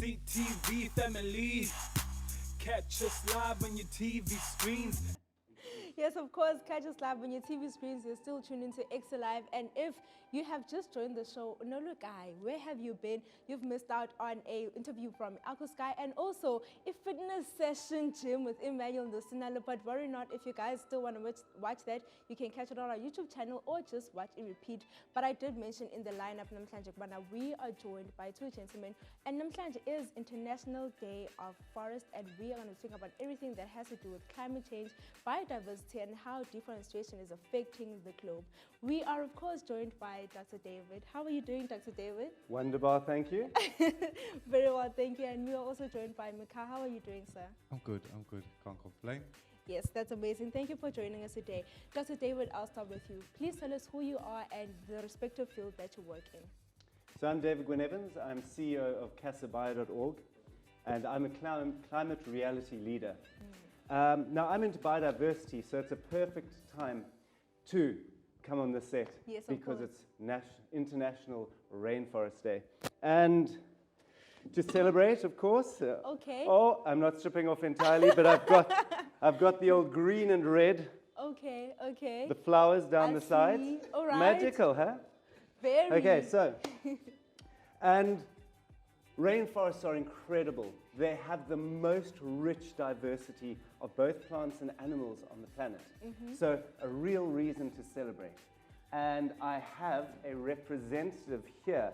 CTV family. Catch us live on your TV screens. Yes, of course, catch us live on your TV screens. You're still tuned into Ekse Live. And if you have just joined the show, no, look, guy, where have you been? You've missed out on a interview from Sky and also a fitness session gym with Emmanuel Ndosinalo. But worry not, if you guys still want to watch that, you can catch it on our YouTube channel or just watch a repeat. But I did mention in the lineup, Namhlanje, we are joined by two gentlemen. And Namhlanje is International Day of Forest, and we are going to talk about everything that has to do with climate change, biodiversity, and how deforestation is affecting the globe. We are, of course, joined by Dr. David. How are you doing, Dr. David? Wonderbar, thank you. Very well, thank you. And we are also joined by Mikhail. How are you doing, sir? I'm good. Can't complain. Yes, that's amazing. Thank you for joining us today. Dr. David, I'll start with you. Please tell us who you are and the respective field that you work in. So I'm David Gwynne Evans. I'm CEO of CasaBio.org, and I'm a climate reality leader. Now, I'm into biodiversity, so it's a perfect time to come on the set, yes, because it's International Rainforest Day. And to celebrate, of course, okay. Oh, I'm not stripping off entirely, but I've got the old green and red. Okay, okay. The flowers down the side. All right. Magical, huh? Very. Okay, so, and rainforests are incredible. They have the most rich diversity of both plants and animals on the planet. So a real reason to celebrate. And I have a representative here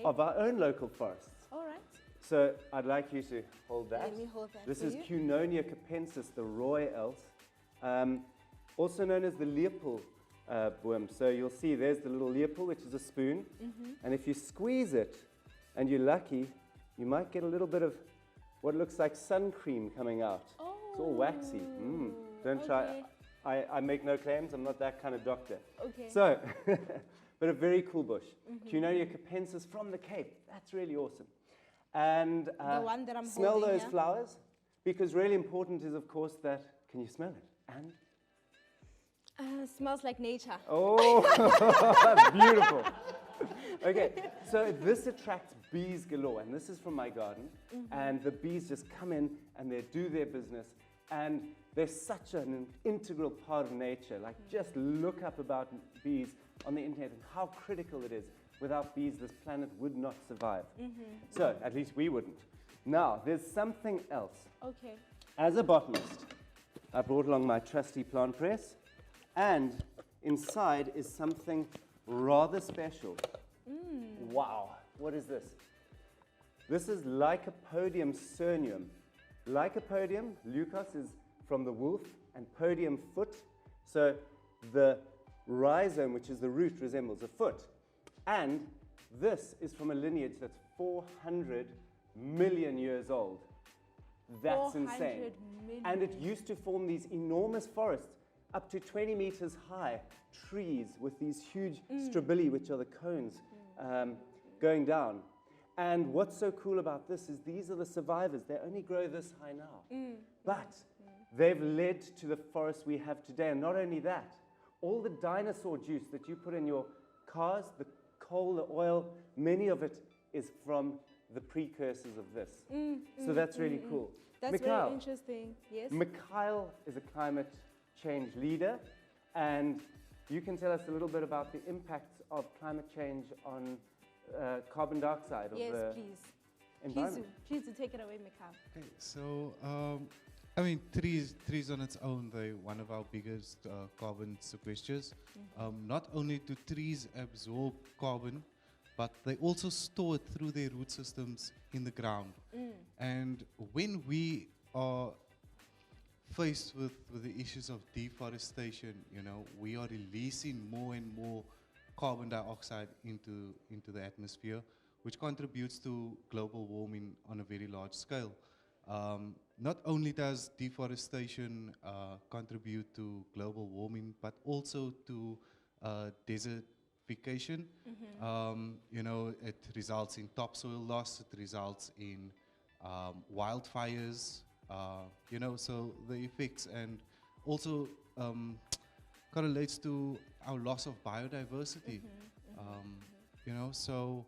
of our own local forests. All right. So I'd like you to hold that. Let me hold that. This for is you. Cunonia capensis, the roy else, also known as the leopold worm. So you'll see there's the little leopold, which is a spoon. And if you squeeze it and you're lucky, you might get a little bit of what looks like sun cream coming out. Oh, it's all waxy. Don't try. I make no claims. I'm not that kind of doctor. Okay. So, but a very cool bush. Cunonia capensis from the Cape. That's really awesome. And the one that I'm smell holding those here. flowers, because really important is, of course, that, can you smell it? And? Smells like nature. Oh, beautiful. Okay, so this attracts bees galore, and this is from my garden, and the bees just come in and they do their business, and they're such an integral part of nature. Like, just look up about bees on the internet and how critical it is. Without bees, this planet would not survive. So, at least we wouldn't. Now, there's something else. Okay. As a botanist, I brought along my trusty plant press, and inside is something rather special. Wow, what is this? This is Lycopodium cernium. Lycopodium, leucos, is from the wolf, and podium, foot. So the rhizome, which is the root, resembles a foot. And this is from a lineage that's 400 million years old. That's insane. And it used to form these enormous forests, up to 20 meters high, trees with these huge strobili, which are the cones, going down. And what's so cool about this is these are the survivors. They only grow this high now. But they've led to the forest we have today. And not only that, all the dinosaur juice that you put in your cars, the coal, the oil, many of it is from the precursors of this. So that's really cool. That's Mikhail, very interesting. Yes. Mikhail is a climate change leader, and you can tell us a little bit about the impacts of climate change on carbon dioxide of Yes, the please. environment. Please do take it away, Mikhail. Okay, so I mean, trees on its own, they're one of our biggest carbon sequesters. Not only do trees absorb carbon, but they also store it through their root systems in the ground. And when we are faced with the issues of deforestation, you know, we are releasing more and more carbon dioxide into the atmosphere, which contributes to global warming on a very large scale. Not only does deforestation contribute to global warming, but also to desertification. You know, it results in topsoil loss, it results in wildfires, you know, so the effects, and also correlates to our loss of biodiversity. You know, so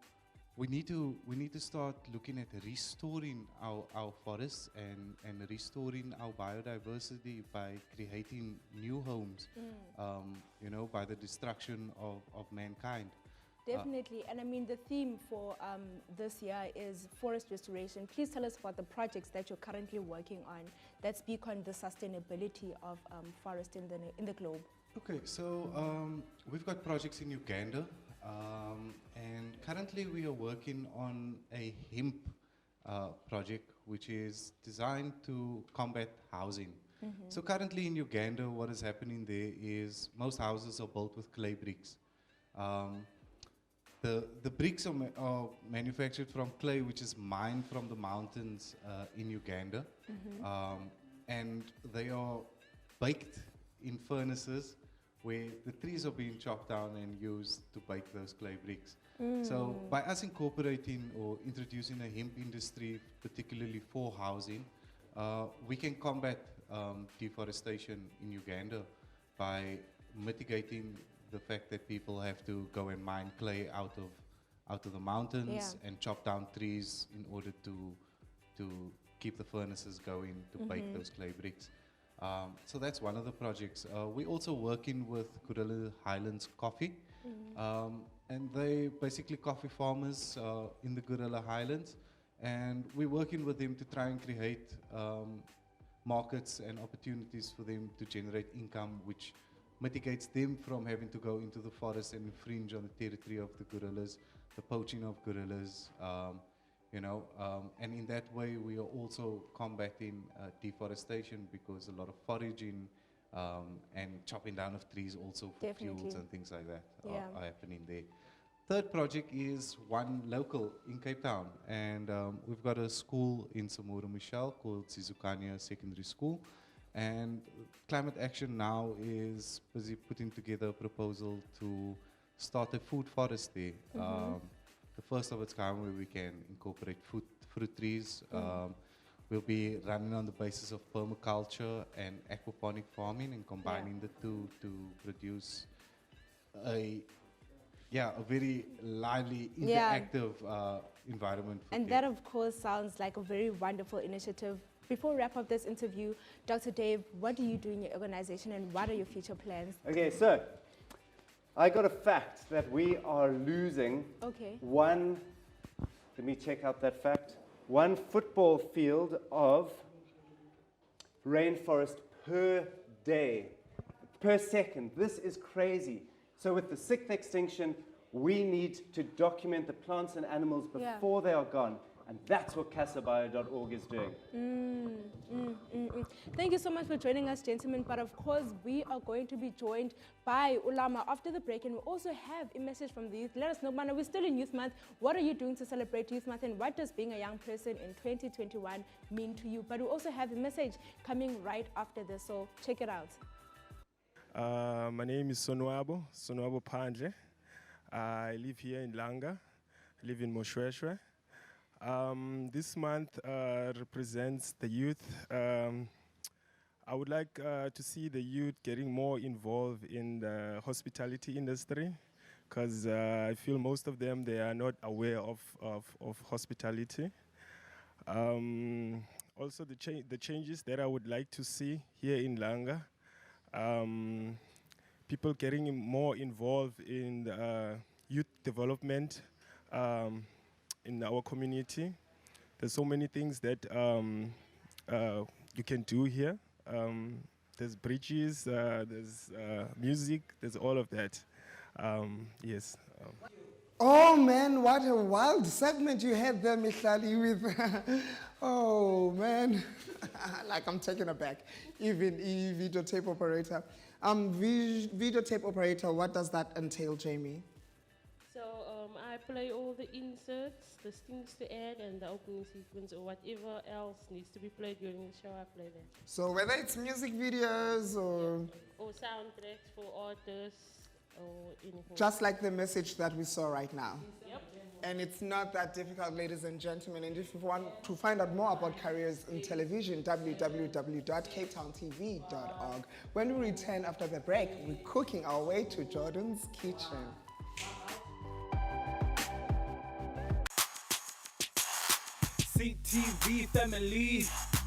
we need to start looking at restoring our forests and restoring our biodiversity by creating new homes, by the destruction of mankind. Definitely. And I mean, the theme for this year is forest restoration. Please tell us about the projects that you're currently working on that speak on the sustainability of forest in the globe. Okay, so we've got projects in Uganda, and currently we are working on a hemp project which is designed to combat housing. So currently in Uganda, what is happening there is most houses are built with clay bricks. The bricks are manufactured from clay, which is mined from the mountains in Uganda, and they are baked in furnaces where the trees are being chopped down and used to bake those clay bricks. So by us incorporating or introducing a hemp industry, particularly for housing, we can combat deforestation in Uganda by mitigating the fact that people have to go and mine clay out of the mountains and chop down trees in order to keep the furnaces going to bake those clay bricks. So that's one of the projects. We're also working with Gorilla Highlands Coffee, and they basically coffee farmers in the Gorilla Highlands, and we're working with them to try and create markets and opportunities for them to generate income, which mitigates them from having to go into the forest and infringe on the territory of the gorillas, the poaching of gorillas, and in that way we are also combating deforestation, because a lot of foraging and chopping down of trees also for fuels and things like that are happening there. Third project is one local in Cape Town, and we've got a school in Samora Michel called Sizukania Secondary School, and Climate Action now is busy putting together a proposal to start a food forest there. The first of its kind, where we can incorporate fruit trees. We'll be running on the basis of permaculture and aquaponic farming, and combining the two to produce a very lively, interactive environment for And them. that, of course, sounds like a very wonderful initiative. Before we wrap up this interview, Dr. Dave, what do you do in your organization and what are your future plans? Okay, so I got a fact that we are losing one, let me check out that fact, one football field of rainforest per day, per second. This is crazy. So with the sixth extinction, we need to document the plants and animals before they are gone. And that's what casabio.org is doing. Thank you so much for joining us, gentlemen. But of course, we are going to be joined by Ulama after the break. And we also have a message from the youth. Let us know, Mana, we're still in Youth Month. What are you doing to celebrate Youth Month? And what does being a young person in 2021 mean to you? But we also have a message coming right after this. So check it out. My name is Sonwabo Pandle. I live here in Langa. I live in Moshweshwe. This month represents the youth. I would like to see the youth getting more involved in the hospitality industry, because I feel most of them, they are not aware of hospitality. Also, the changes that I would like to see here in Langa, people getting more involved in the youth development in our community. There's so many things that you can do here. There's bridges, there's music, there's all of that. Yes. Oh man, what a wild segment you had there, Mihlali, with, oh man, like I'm taken aback, even videotape operator. Videotape operator, what does that entail, Jamie? So I play all the inserts, the things to add, and the opening sequence, or whatever else needs to be played during the show, I play that. So whether it's music videos or soundtracks for artists or anything. just like the message that we saw right now. Yep. And it's not that difficult, ladies and gentlemen. And if you want to find out more about careers in television, www.capetowntv.org. When we return after the break, we're cooking our way to Jordan's kitchen. CTV family.